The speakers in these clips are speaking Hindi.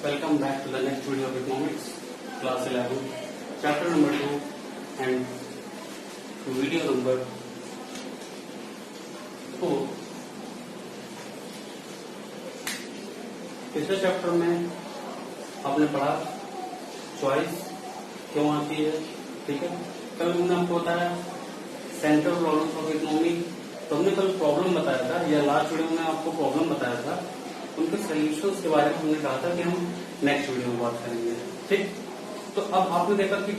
Welcome back to the next video of economics, class 11, chapter number 2 and video number 4. पिछले चैप्टर में आपने पढ़ा चॉइस क्यों आती है, ठीक है। कल मैंने आपको बताया सेंट्रल प्रॉब्लम्स ऑफ इकोनॉमी, तो हमने कल प्रॉब्लम बताया था या लास्ट वीडियो में आपको प्रॉब्लम बताया था, उनके सोल्यूशंस के बारे में हमने कहा था कि हम नेक्स्ट वीडियो में बात करेंगे, ठीक। तो अब आपने देखा कि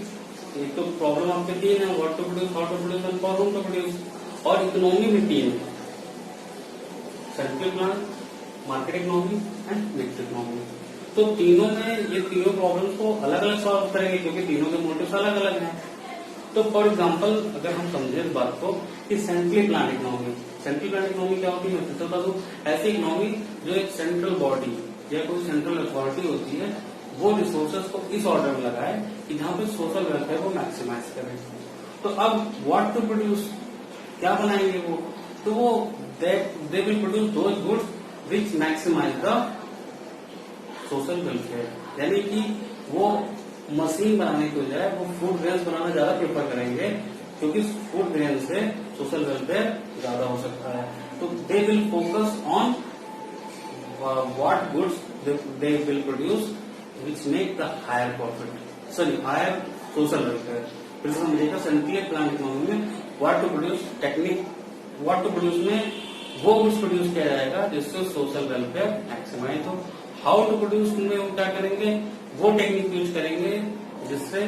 एक तो प्रॉब्लम आपके तीन है, what to produce, how to produce and for whom to produce, और इकोनॉमी में तीन है, central plan, market economy and mixed economy. तो तीनों में ये तीनों प्रॉब्लम्स को अलग अलग सॉल्व करेंगे क्योंकि तीनों के मोटिव्स अलग अलग हैं। तो फॉर एग्जाम्पल अगर हम समझे इस बात को कि centrally plan economy, central plan economy क्या होती है, मैं फिर बता दूं, ऐसी इकोनॉमी जो एक सेंट्रल बॉडी या कोई सेंट्रल अथॉरिटी होती है वो रिसोर्सेज को इस ऑर्डर में लगाए कि जहां पे सोशल वेलफेयर को मैक्सिमाइज करे। तो अब व्हाट टू प्रोड्यूस, क्या बनाएंगे वो, तो वो they will produce those goods which maximize the social welfare, यानी कि वो मशीन बनाने की बजाय वो फूड ग्रेन्स बनाना ज्यादा प्रेफर करेंगे क्योंकि फूड ग्रेन से सोशल वेलफेयर ज्यादा हो सकता है। तो they will focus on what goods they will produce which make the higher profit, sorry higher social welfare. फिर समझिएगा सेंट्रल प्लान इकोनॉमी में what to produce technique, what to produce में वो गुड्स प्रोड्यूस किया जाएगा जिससे सोशल वेलफेयर मैक्सिमाइज हो। हाउ टू प्रोड्यूस में वो क्या करेंगे, वो टेक्निक यूज करेंगे जिससे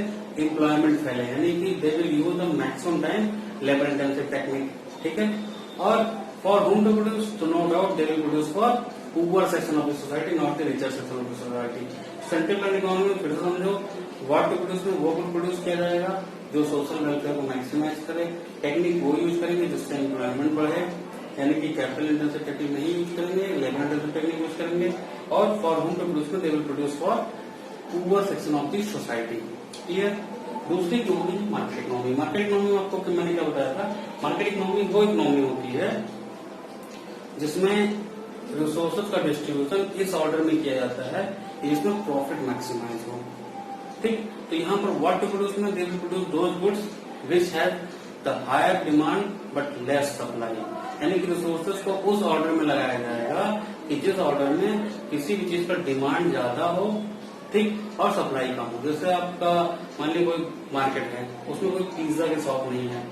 एम्प्लॉयमेंट फैले, यानी कि they will use the maximum time labour intensive technique, ठीक है। और फॉर होम टू प्रोड्यूस, तो no doubt they will produce for poor section of the society, not the richer section of the society. Central plan economy में फिर से समझो, व्हाट टू प्रोड्यूस में वो गुड प्रोड्यूस किया जाएगा जो सोशल वेलफेयर को मैक्सिमाइज करे, टेक्निक वो यूज करेंगे जिससे एम्प्लॉयमेंट बढ़े, यानी कि कैपिटल इंटेंसिव टेक्निक नहीं यूज करेंगे, लेबर इंटेंसिव टेक्निक यूज करेंगे। और फॉर होम टू प्रोड्यूस में they will produce for poor section of the society, clear. दूसरी economy market economy. Market economy में आपको मैंने क्या बताया था, मार्केट इकोनॉमी वो इकोनॉमी होती है जिसमें रिसोर्सेज का डिस्ट्रीब्यूशन इस ऑर्डर में किया जाता है जिसमें प्रॉफिट मैक्सिमाइज हो, ठीक। तो यहाँ पर व्हाट टू प्रोड्यूस में they will produce those goods which have the higher demand but less supply, यानी कि रिसोर्सेज को उस ऑर्डर में लगाया जाएगा कि जिस ऑर्डर में किसी भी चीज का डिमांड ज्यादा हो, ठीक, और सप्लाई कम हो। जैसे आपका मान लीजिए कोई मार्केट है, उसमें कोई पिज्जा की शॉप नहीं है,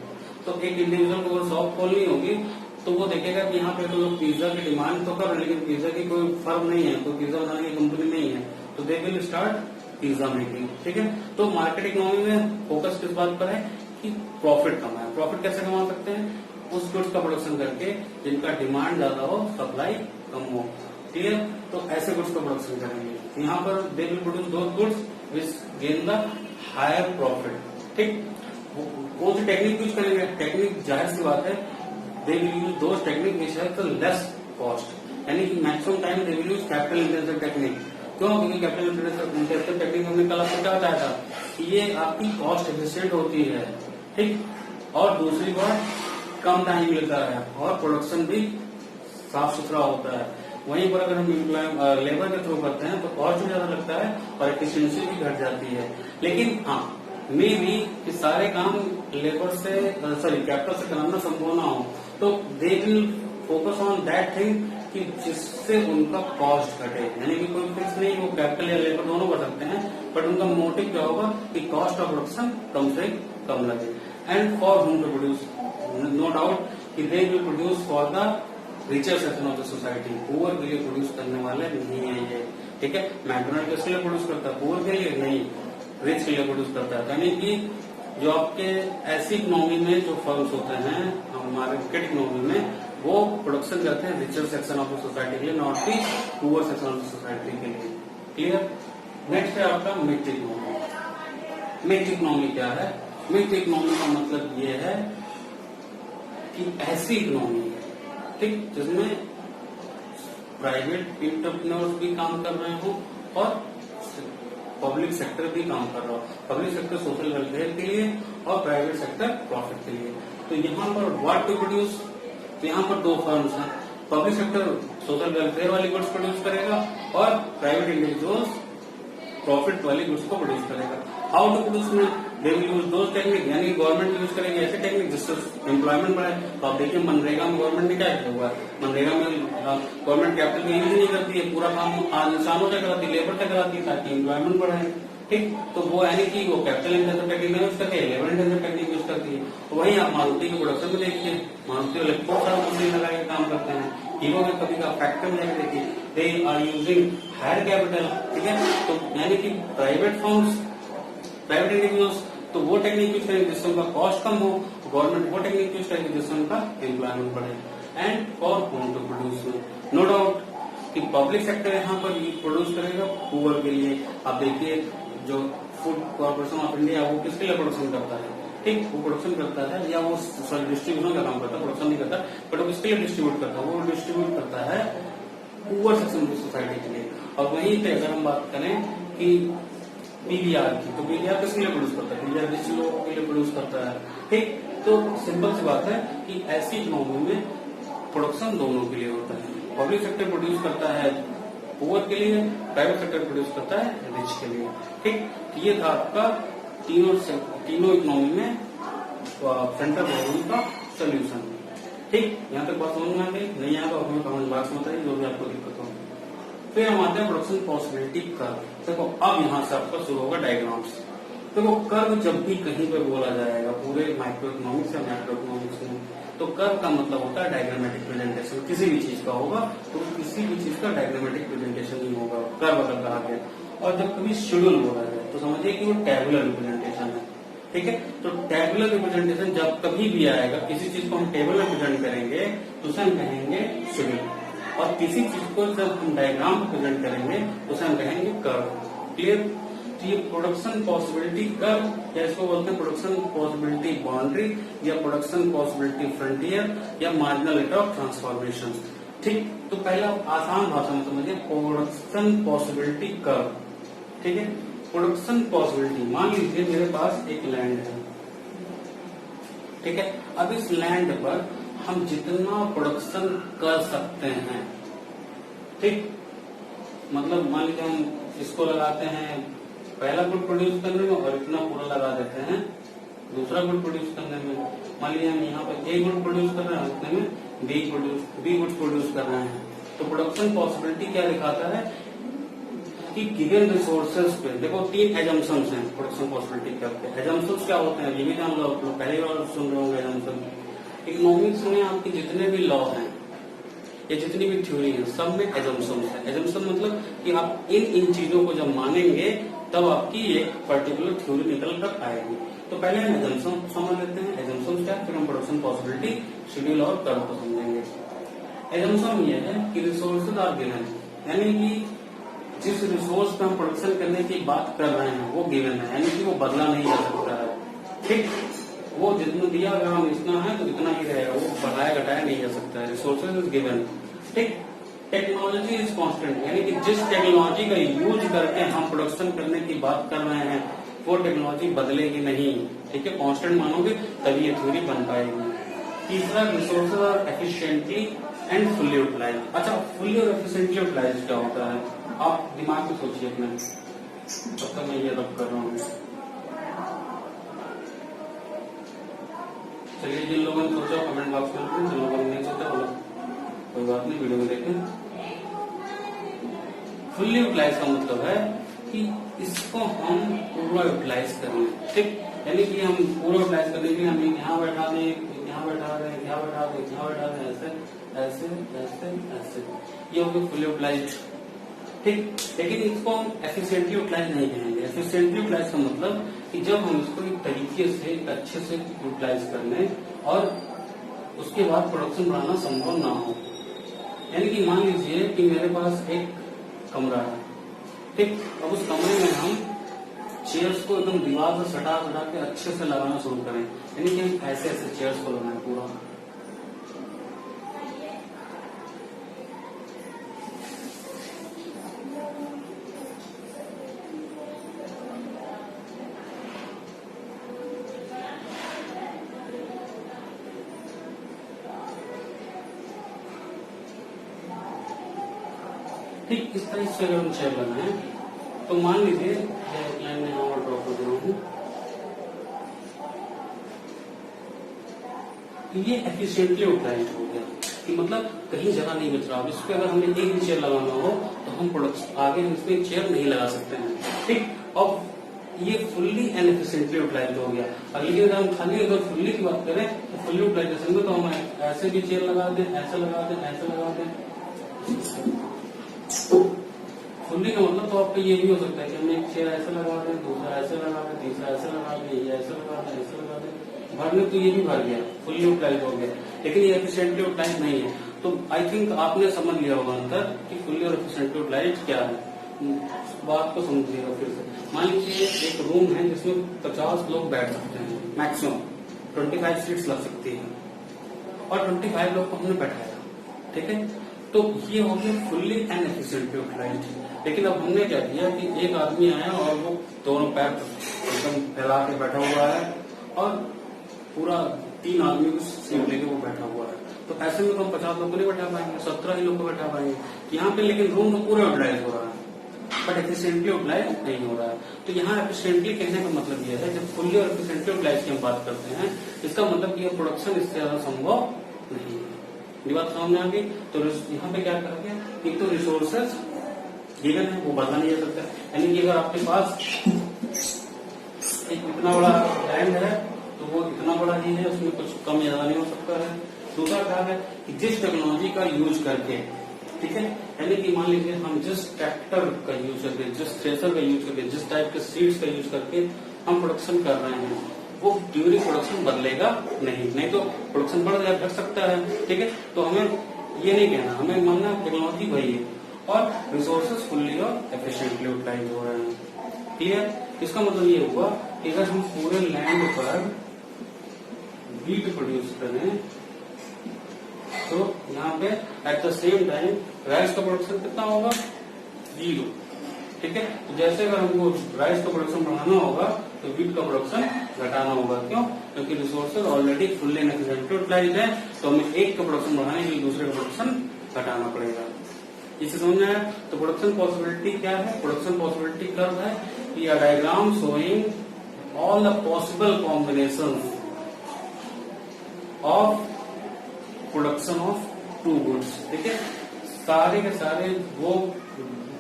तो एक इंडिविजुअल को अगर शॉप खोलनी होगी तो वो देखेगा कि यहाँ पे तो लोग पिज्जा की डिमांड तो कर रहे हैं लेकिन पिज्जा की कोई फर्म नहीं है, कोई पिज्जा बनाने की कंपनी नहीं है, तो they will start pizza making, ठीक है। तो मार्केट इकोनॉमी में फोकस किस बात पर है कि प्रॉफिट कमाए। प्रॉफिट कैसे कमा सकते हैं, उस गुड्स का प्रोडक्शन करके जिनका डिमांड ज्यादा हो, सप्लाई कम हो, क्लियर। तो ऐसे गुड्स का प्रोडक्शन करेंगे। यहाँ पर they will produce those goods which gain the higher profit, ठीक। कौन सी टेक्निक यूज करेंगे, टेक्निक जाहिर सी बात है they will use those technique which have the less cost, यानी कि maximum time they will use capital intensive technique. क्यों, क्योंकि कैपिटल इंटेंसिव टेक्निक हमने कल आपको क्या बताया था कि ये आपकी कॉस्ट एफिशिएंट होती है, ठीक। और दूसरी बात कम टाइम लेता है और प्रोडक्शन भी साफ सुथरा होता है। वहीं पर अगर हम लेबर के थ्रू करते हैं तो कॉस्ट भी ज्यादा लगता है और एफिशिएंसी भी घट जाती है। लेकिन हाँ, मे भी कि सारे काम लेबर से कैपिटल से कराना संभव ना हो, तो they will focus on that thing कि जिससे उनका कॉस्ट घटे, यानी कि कोई फिक्स नहीं, वो कैपिटल या लेबर दोनों कर सकते हैं, बट उनका मोटिव क्या होगा कि कॉस्ट ऑफ प्रोडक्शन कम से कम लगे। And for whom to produce, no doubt कि they will produce for the richer section of the society, poor के लिए प्रोड्यूस करने वाले नहीं है ये, ठीक है। मैकडोनल्ड किसके लिए प्रोड्यूस करता है, पुअर के लिए नहीं, रिच के लिए प्रोड्यूस करता है। यानी कि जो आपके ऐसी इकोनॉमी में जो फर्म्स होते हैं हमारे मार्केट इकोनॉमी में, वो प्रोडक्शन करते हैं richer section of the society के लिए, not the poor section of the society के लिए, क्लियर। नेक्स्ट है आपका मिक्स्ड इकोनॉमी। मिक्स्ड इकोनॉमी क्या है, मिक्स्ड इकोनॉमी का मतलब ये है कि ऐसी इकोनॉमी है, ठीक, जिसमें प्राइवेट एंटरप्रेन्योर्स भी काम कर रहे हो और पब्लिक सेक्टर भी काम कर रहा हो। पब्लिक सेक्टर सोशल वेलफेयर के लिए और प्राइवेट सेक्टर प्रॉफिट के लिए। तो यहाँ पर व्हाट टू प्रोड्यूस, तो यहाँ पर दो फर्म्स हैं, पब्लिक सेक्टर सोशल वेलफेयर वाली गुड्स प्रोड्यूस करेगा और प्राइवेट इंडिविजुअल्स प्रॉफिट वाली गुड्स को प्रोड्यूस करेगा। हाउ टू प्रोड्यूस में they will use those technique, यानी गवर्नमेंट यूज करेगी ऐसे टेक्निक जिससे एम्प्लॉयमेंट बढ़े। तो आप देखिए मनरेगा में गवर्नमेंट ने क्या किया हुआ है, मनरेगा में गवर्नमेंट कैपिटल का यूज नहीं करती है, पूरा काम इंसानों से कराती है, लेबर से कराती है ताकि एम्प्लॉयमेंट बढ़े। ठीक, तो वो यानी कि वो कैपिटल इंटेंसिव टेक्निक यूज करती है, लेबर इंटेंसिव टेक्निक यूज करती है। तो वही आप मारुति के प्रोडक्शन में देखिए, मारुति वाले बहुत सारा मशीन लगा के काम करते हैं। हीरो में कभी का फैक्ट्री में जाकर देखिए, they are using higher capital. ठीक है, तो यानी कि प्राइवेट फर्म्स, प्राइवेट इंडिविजुअल्स तो वो टेक्निक यूज करेंगे जिससे उनका कॉस्ट कम हो, गवर्नमेंट वो टेक्निक यूज करेंगे जिससे उनका एम्प्लॉयमेंट बढ़े। And for whom to produce, no doubt कि पब्लिक सेक्टर यहाँ पर प्रोड्यूस करेगा पुअर के लिए। आप देखिए जो फूड कॉर्पोरेशन ऑफ इंडिया वो किसके लिए प्रोडक्शन करता है, ठीक, वो प्रोडक्शन करता है या वो डिस्ट्रीब्यूशन का काम करता है, प्रोडक्शन नहीं करता, बट वो किसके लिए डिस्ट्रीब्यूट करता है, वो डिस्ट्रीब्यूट करता है पुअर सेक्शन ऑफ सोसाइटी के लिए। और वहीं पे अगर हम बात करें कि पीवीआर की, तो पीवीआर किसके लिए प्रोड्यूस करता है, पीवीआर रिच लोगों के लिए प्रोड्यूस करता है। ठीक, तो सिंपल सी बात है कि ऐसी इकोनॉमी में प्रोडक्शन दोनों के लिए होता है। पब्लिक सेक्टर प्रोड्यूस करता है पुअर के लिए, प्राइवेट सेक्टर प्रोड्यूस करता है रिच के लिए। ठीक, ये था आपका तीनों इकोनॉमी में सेंट्रल गवर्नमेंट का सोल्यूशन। ठीक, यहाँ तक बात समझ में आ गई, नहीं आया तो हमें कमेंट बॉक्स में बताइए जो भी आपको दिक्कत हो। फिर हम आते हैं प्रोडक्शन पॉसिबिलिटी कर्व। देखो अब यहाँ से आपका शुरू होगा डायग्राम्स। देखो कर्व जब भी कहीं पे बोला जाएगा पूरे माइक्रो इकोनॉमिक्स या मैक्रो इकोनॉमिक्स में, तो कर्व का मतलब होता है डायग्रामेटिक प्रेजेंटेशन। किसी भी चीज का होगा तो किसी भी चीज का डायग्रामेटिक प्रेजेंटेशन ही होगा, कर्व अगर कहा गया। और जब कभी शेड्यूल बोला जाए तो समझिए कि वो टेबुलर रिप्रेजेंटेशन है। ठीक है, तो टेबुलर रिप्रेजेंटेशन जब कभी भी आएगा, किसी चीज को हम टेबल में प्रेजेंट करेंगे तो उसे हम कहेंगे शेड्यूल, और किसी चीज को जब हम डायग्राम में प्रेजेंट करेंगे तो उसे हम कहेंगे कर्व। क्लियर? तो ये प्रोडक्शन पॉसिबिलिटी कर्व, या इसको बोलते हैं प्रोडक्शन पॉसिबिलिटी बाउंड्री, या प्रोडक्शन पॉसिबिलिटी फ्रंटियर, या मार्जिनल रेट ऑफ ट्रांसफॉर्मेशन। ठीक, तो पहला आसान भाषा में समझिए प्रोडक्शन पॉसिबिलिटी कर्व। ठीक है, प्रोडक्शन पॉसिबिलिटी, मान लीजिए मेरे पास एक लैंड है। ठीक है, अब इस लैंड पर हम जितना प्रोडक्शन कर सकते हैं, ठीक, मतलब मान लीजिए हम इसको लगाते हैं पहला गुड प्रोड्यूस करने में और इतना पूरा लगा देते हैं दूसरा गुड प्रोड्यूस करने में। मान लीजिए हम यहाँ पर ए गुड प्रोड्यूस कर रहे हैं, उतने में बी गुड प्रोड्यूस कर रहे हैं। तो प्रोडक्शन पॉसिबिलिटी क्या दिखाता है कि गिवन रिसोर्सेज पे, देखो 3 एजम्पशंस हैं प्रोडक्शन पॉसिबिलिटी करते। एजम्पशंस क्या होते हैं ये भी जान लो आप लोग, पहले बार सुन रहे होंगे एजम्पशन। इकोनॉमिक्स में आपके जितने भी लॉ हैं या जितनी भी थ्योरी है सब में एजम्पशंस है। एजम्पशन मतलब कि आप इन चीजों को जब मानेंगे तब आपकी एक पर्टिकुलर थ्योरी निकल कर आएगी। तो पहले हम एजम्पशन समझ लेते हैं, एजम्पशन क्या, फिर हम प्रोडक्शन पॉसिबिलिटी, शेड्यूल और कर्व को समझेंगे। एजम्पशन ये है कि रिसोर्सेज आर गिवन, यानी कि जिस रिसोर्स पे हम प्रोडक्शन करने की बात कर रहे हैं वो गिवन है, यानी कि वो बदला नहीं जा सकता है। ठीक, वो जितना दिया अगर हम इतना है तो इतना ही रहेगा, वो बढ़ाया घटाया नहीं जा सकता है। Resources is given. ठीक, टेक्नोलॉजी इज कांस्टेंट, यानी कि जिस टेक्नोलॉजी का यूज करके हम प्रोडक्शन करने की बात कर रहे हैं वो टेक्नोलॉजी बदलेगी नहीं। ठीक है, कांस्टेंट मानोगे तभी ये थ्योरी बन पाएगी। तीसरा, resources are efficiently and fully utilize. अच्छा, फुल्ली और एफिशिएंटली यूटिलाइज क्या होता है आप दिमाग में सोचिए अपने, तब तक मैं ये रब कर रहा हूँ। चलिए, जिन लोगों ने सोचा कमेंट बॉक्स में लिखें, जिन लोगों ने नहीं सोचा वो कोई बात नहीं, वीडियो में देखें। फुल्ली यूटिलाइज का मतलब है कि इसको हम पूरा यूटिलाइज करें। ठीक, यानी कि हम पूरा यूटिलाइज करने के लिए हम यहाँ बैठा दें, यहाँ बैठा दें, यहाँ बैठा दें, यहाँ बैठा दें, ऐसे ऐसे ऐसे ऐसे, ये हो गया फुल्ली यूटिलाइज। ठीक, लेकिन इसको हम एफिशिएंटली यूटिलाइज नहीं कहेंगे। एफिशिएंटली यूटिलाइज का मतलब कि जब हम इसको एक तरीके से अच्छे से यूटिलाइज कर लें और उसके बाद प्रोडक्शन बढ़ाना संभव ना हो। यानी कि मान लीजिए कि मेरे पास एक कमरा है। ठीक, अब उस कमरे में हम चेयर्स को एकदम दीवार से सटा के अच्छे से लगाना शुरू करें, यानी कि हम ऐसे ऐसे चेयर्स को लगाएं पूरा। ठीक, इस तरह से अगर हम चेयर लगाएं तो मान लीजिए एक लाइन में यहाँ ड्रॉ कर दे रहा हूँ, ये एफिशिएंटली यूटिलाइज हो गया कि मतलब कहीं जगह नहीं बच रहा। अब इस पे अगर हमें एक भी चेयर लगाना हो तो हम प्रोडक्ट आगे इसमें चेयर नहीं लगा सकते हैं, ठीक। अब ये फुल्ली एंड एफिशिएंटली यूटिलाइज हो गया। और लेकिन अगर हम खाली अगर फुल्ली की बात करें तो फुल्ली यूटिलाइजेशन में तो हम ऐसे भी चेयर लगा दें, ऐसे लगा दें, ऐसे लगा दें। फुल्ली का मतलब तो आपका ये भी हो सकता है कि हम एक चेयर ऐसे लगा दें, दूसरा ऐसे लगा दें, तीसरा ऐसे लगा दें, ये ऐसे लगा दें, ऐसे लगा दें। भरने तो ये भी भर गया, फुल्ली यूटिलाइज हो गया, लेकिन ये एफिशिएंटली यूटिलाइज नहीं है। तो आई थिंक आपने समझ लिया होगा अंतर कि फुल्ली और एफिशिएंटली यूटिलाइज क्या है। बात को समझिएगा फिर से। मान लीजिए एक रूम है जिसमें 50 लोग बैठ सकते हैं, मैक्सिमम 25 सीट्स लग सकती है, और 25 लोग को हमने बैठाया, ठीक है। तो ये हो गया फुल्ली एंड एफिशिएंटली यूटिलाइज्ड। लेकिन अब हमने क्या किया कि एक आदमी आया और वो दोनों पैर एकदम फैला के बैठा हुआ है और पूरा 3 आदमी को सीट लेके वो बैठा हुआ है। तो ऐसे में तो हम 50 लोग को नहीं बैठा पाएंगे, 17 ही लोग को बैठा पाएंगे। यहाँ पे लेकिन रूम तो पूरा यूटिलाइज हो रहा है, बट एफिशिएंटली यूटिलाइज नहीं हो रहा है। तो यहाँ एफिशिएंटली कहने का मतलब यह है, जब फुल्ली और एफिशिएंटली यूटिलाइज की हम बात करते हैं, इसका मतलब ये प्रोडक्शन इससे ज्यादा संभव नहीं है। ये बात समझ में आ गई। तो यहाँ पे क्या कहा गया, एक तो रिसोर्सेज गिवन है, वो बदला नहीं जा सकता। यानी कि अगर आपके पास एक इतना बड़ा लैंड है तो वो इतना बड़ा ही है, उसमें कुछ कम ज्यादा नहीं हो सकता है। दूसरा क्या है कि जिस टेक्नोलॉजी का यूज करके, ठीक है, यानी कि मान लीजिए हम जिस ट्रैक्टर का यूज करके, जिस थ्रेसर का यूज करके, जिस टाइप के सीड्स का यूज करके हम प्रोडक्शन कर रहे हैं, वो ड्यूरिंग प्रोडक्शन बदलेगा नहीं तो प्रोडक्शन बढ़ घट सकता है, ठीक है। तो हमें ये नहीं कहना, हमें मानना टेक्नोलॉजी वही है और रिसोर्सेज फुल्ली और एफिशिएंटली यूटिलाइज हो रहे हैं। क्लियर? इसका मतलब ये हुआ कि अगर हम पूरे लैंड पर वीट प्रोड्यूस करें तो यहाँ पे at the same time rice का प्रोडक्शन कितना होगा, 0, ठीक है। तो जैसे अगर हमको राइस का प्रोडक्शन बढ़ाना होगा तो वीट का प्रोडक्शन घटाना होगा। क्यों? क्योंकि resources already fully and efficiently utilize है, तो हमें एक का प्रोडक्शन बढ़ाने के लिए दूसरे का प्रोडक्शन घटाना पड़ेगा। इसे समझना है। तो प्रोडक्शन पॉसिबिलिटी क्या है? प्रोडक्शन पॉसिबिलिटी कर्व है कि a diagram showing all the possible combinations of production of 2 goods, ठीक है। सारे के सारे वो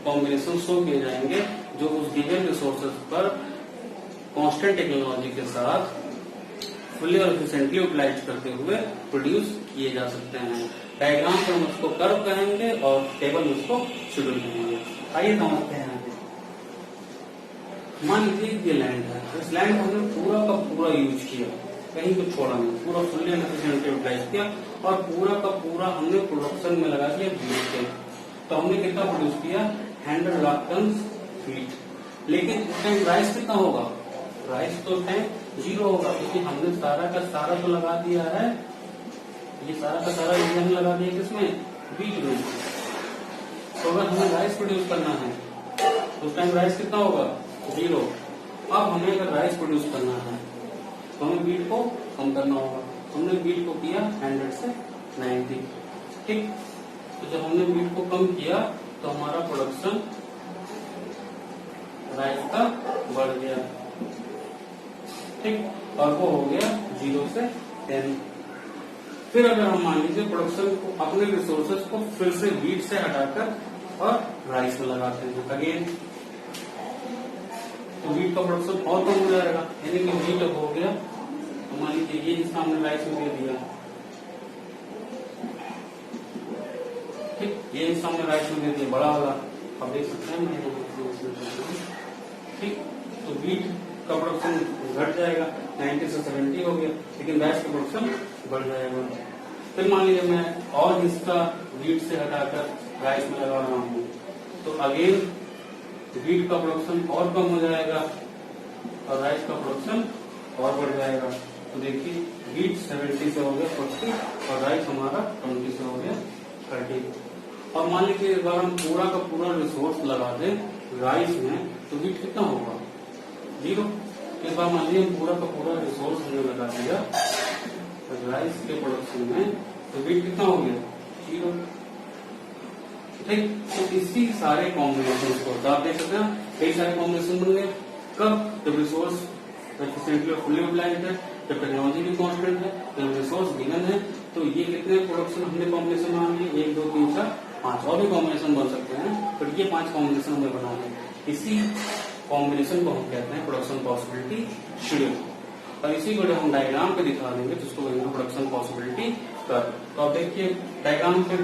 कॉम्बिनेशन शो किए जाएंगे जो उस गिवन रिसोर्सेज पर कांस्टेंट टेक्नोलॉजी के साथ फुल्ली और एफिशिएंटली यूटिलाइज करते हुए प्रोड्यूस किए जा सकते हैं। डायग्राम पर हम उसको कर्व कहेंगे और टेबल में उसको शेड्यूल कहेंगे। आइए समझते हैं। मान लीजिए ये लैंड है, इस लैंड को हमने पूरा का पूरा यूज किया, कहीं कुछ छोड़ा नहीं, पूरा फुल्ली एंड एफिशिएंटली यूटिलाइज किया और पूरा का पूरा हमने प्रोडक्शन में लगा दिया वीट के। तो हमने कितना प्रोड्यूस किया, 100 लाख टन वीट। लेकिन इस टाइम राइस कितना होगा, राइस तो इस टाइम 0 होगा, क्योंकि हमने सारा का सारा तो लगा दिया है, ये सारा का सारा इंजन लगा दिया किसमें, वीट में। तो अगर हमें राइस प्रोड्यूस करना है तो उस टाइम राइस कितना होगा, 0। अब हमें अगर राइस प्रोड्यूस करना है तो हमें वीट को कम करना होगा। हमने वीट को किया 100 से 90, ठीक। तो जब हमने वीट को कम किया तो हमारा प्रोडक्शन राइस का बढ़ गया, ठीक, और वो हो गया 0 से 10। फिर अगर हम मान लीजिए प्रोडक्शन को, अपने रिसोर्सेज को फिर से वीट से हटाकर और राइस में लगाते हैं अगेन, तो वीट का प्रोडक्शन और कम हो जाएगा। यानी कि वीट हो गया, तो मान लीजिए ये जिसका हमने राइस में दे दिया, ठीक, ये हिस्सा हमने राइस में दे दिया बड़ा वाला, आप देख सकते हैं, ठीक। तो वीट का प्रोडक्शन घट जाएगा, 90 से 70 हो गया, लेकिन राइस का प्रोडक्शन बढ़ जाएगा। फिर मान लीजिए मैं और हिस्सा वीट से हटाकर राइस में लगा रहा हूँ, तो अगेन वीट का प्रोडक्शन और कम हो जाएगा और राइस का प्रोडक्शन और बढ़ जाएगा। तो देखिए वीट 70 से हो गया 40 और राइस हमारा 20 से हो गया 30। और मान लीजिए अगर हम पूरा का पूरा रिसोर्स लगा दें राइस में तो वीट कितना होगा, 0। इस बार मान लीजिए पूरा का पूरा रिसोर्स हमने लगा दिया राइस के प्रोडक्शन में, तो वीट कितना हो गया, 0। ठीक। तो इसी सारे कॉम्बिनेशन को तो आप देख सकते हैं कई सारे कॉम्बिनेशन बन गए। कब? जब रिसोर्स एफिशिएंटली और फुल्ली यूटिलाइज्ड है, जब टेक्नोलॉजी भी कॉन्स्टेंट है, जब रिसोर्स गिवन है। तो ये कितने प्रोडक्शन हमने कॉम्बिनेशन बना लिए? 1 2 3 4 5 और भी कॉम्बिनेशन बन सकते हैं, बट ये 5 कॉम्बिनेशन हमें बना लिए। इसी कॉम्बिनेशन को हम कहते हैं प्रोडक्शन पॉसिबिलिटी शेड्यूल। और इसी को जब हम डायग्राम पे दिखा देंगे तो उसको कहेंगे प्रोडक्शन पॉसिबिलिटी कर्व। तो आप देखिए डायग्राम पे,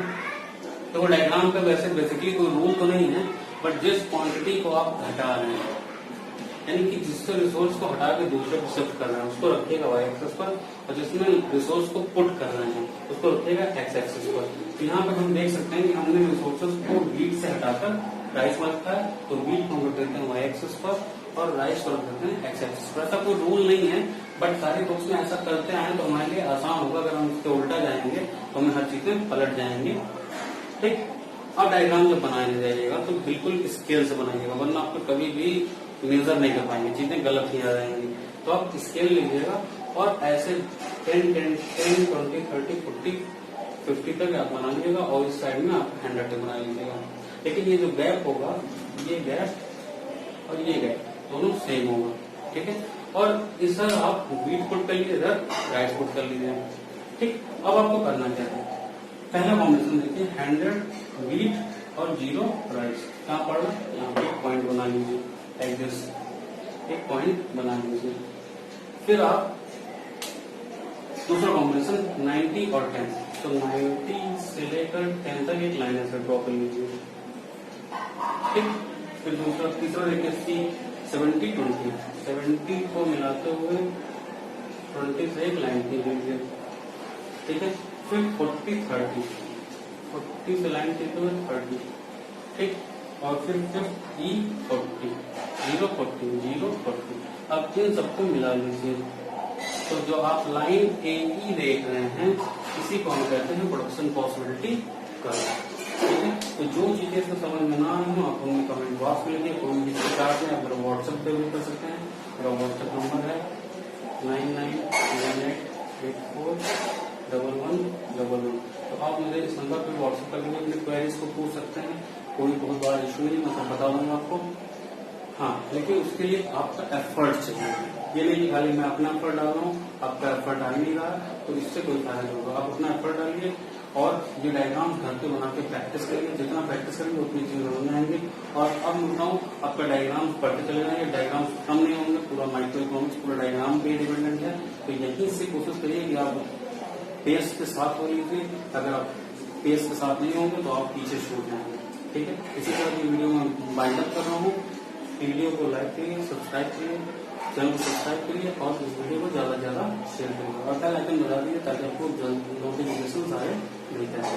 तो डायग्राम पे वैसे बेसिकली कोई रूल तो नहीं है, बट जिस क्वांटिटी को आप घटा रहे हैं, यानी कि जिससे रिसोर्स को हटा के दूसरे को शिफ्ट कर रहे हैं उसको रखिएगा वाई एक्सेस पर, और जिसमें रिसोर्स को पुट कर रहे हैं उसको रखिएगा एक्स एक्सेस पर। तो यहाँ पे हम देख सकते हैं कि हमने रिसोर्सेज को वीट से हटाकर राइस पर रखा है, तो वीट को हम रख देते हैं वाई एक्सेस पर और राइस को रख देते हैं एक्स एक्सेस पर। ऐसा कोई रूल नहीं है, बट सारे बुक्स में ऐसा करते आए तो हमारे लिए आसान होगा। अगर हम इसके उल्टा जाएंगे तो हमें हर चीजें पलट जाएंगी। ठीक। अब डायग्राम जब बनाने जाइएगा तो बिल्कुल स्केल से बनाइएगा, वरना आपको कभी भी मेजर नहीं कर पाएंगे, चीजें गलत ही आ जाएंगी। तो आप स्केल लीजिएगा और ऐसे 10, 10, 10, 20, 30, 40, 50 तक आप बना लीजिएगा और इस साइड में आप 100 तक बना लीजिएगा। लेकिन ये जो गैप होगा, ये गैप और ये गैप दोनों सेम होगा। ठीक है। और इधर आप वीट पुट कर लीजिए, इधर राइस पुट कर लीजिए। ठीक। अब आपको करना क्या है? पहला कॉम्बिनेशन देखिए 100 वीट और 0 राइस। कहाँ पड़ा? यहाँ पे एक पॉइंट बना लीजिए, लाइक दिस, एक पॉइंट बना लीजिए। फिर आप दूसरा कॉम्बिनेशन 90 और 10, तो 90 से लेकर 10 तक एक लाइन ऐसे ड्रॉ कर लीजिए। ठीक। फिर दूसरा तीसरा देखिए 70 20, 70 को मिलाते हुए 20 से एक लाइन खींच लीजिए। ठीक है। फिर 40 30, 40 से लाइन खींचते हुए 30। ठीक। और फिर E40, 0 40, 0 40। अब इन सबको मिला लीजिए। तो जो आप लाइन AE देख रहे हैं, इसी को हम कहते हैं प्रोडक्शन पॉसिबिलिटी कर्व। ठीक है। तो जो चीजें इसमें समझ में ना आए हो आप हमें कमेंट बॉक्स में लिखिए, कोई भी शिकायत है आप मेरा व्हाट्सएप पे भी कर सकते हैं। मेरा व्हाट्सएप नंबर है 9918841111। तो आप मुझे इस नंबर पे व्हाट्सएप करके अपनी क्वेरीज को पूछ सकते हैं। कोई बहुत बड़ा इशू नहीं, मैं सब बता दूंगा आपको। हाँ, लेकिन उसके लिए आपका एफर्ट चाहिए। ये नहीं कि खाली मैं अपना एफर्ट डाल रहा हूँ, आपका एफर्ट आ नहीं रहा, तो इससे कोई फायदा नहीं होगा। आप अपना एफर्ट डालिए और ये डायग्राम घर पे बना के प्रैक्टिस करेंगे। जितना प्रैक्टिस करेंगे उतनी चीजें समझ में आएंगी। और अब मैं बताऊँ, आपका डायग्राम पढ़ते चले जाएंगे, डायग्राम कम नहीं होंगे। पूरा माइक्रो इकोनॉमिक्स पूरा डायग्राम पे डिपेंडेंट है। तो यहीं से कोशिश करिए कि आप पेस के साथ हो लीजिए। अगर आप पेस के साथ नहीं होंगे तो आप पीछे छूट जाएंगे। ठीक है। इसी तरह की वीडियो में बाइंड अप कर रहा हूँ। वीडियो को लाइक करिए, सब्सक्राइब करिए, चैनल को सब्सक्राइब करिए और इस वीडियो को ज्यादा से ज्यादा शेयर करिए और बेल आइकन बजा दीजिए ताकि आपको नोटिफिकेशन सारे मिलते हैं।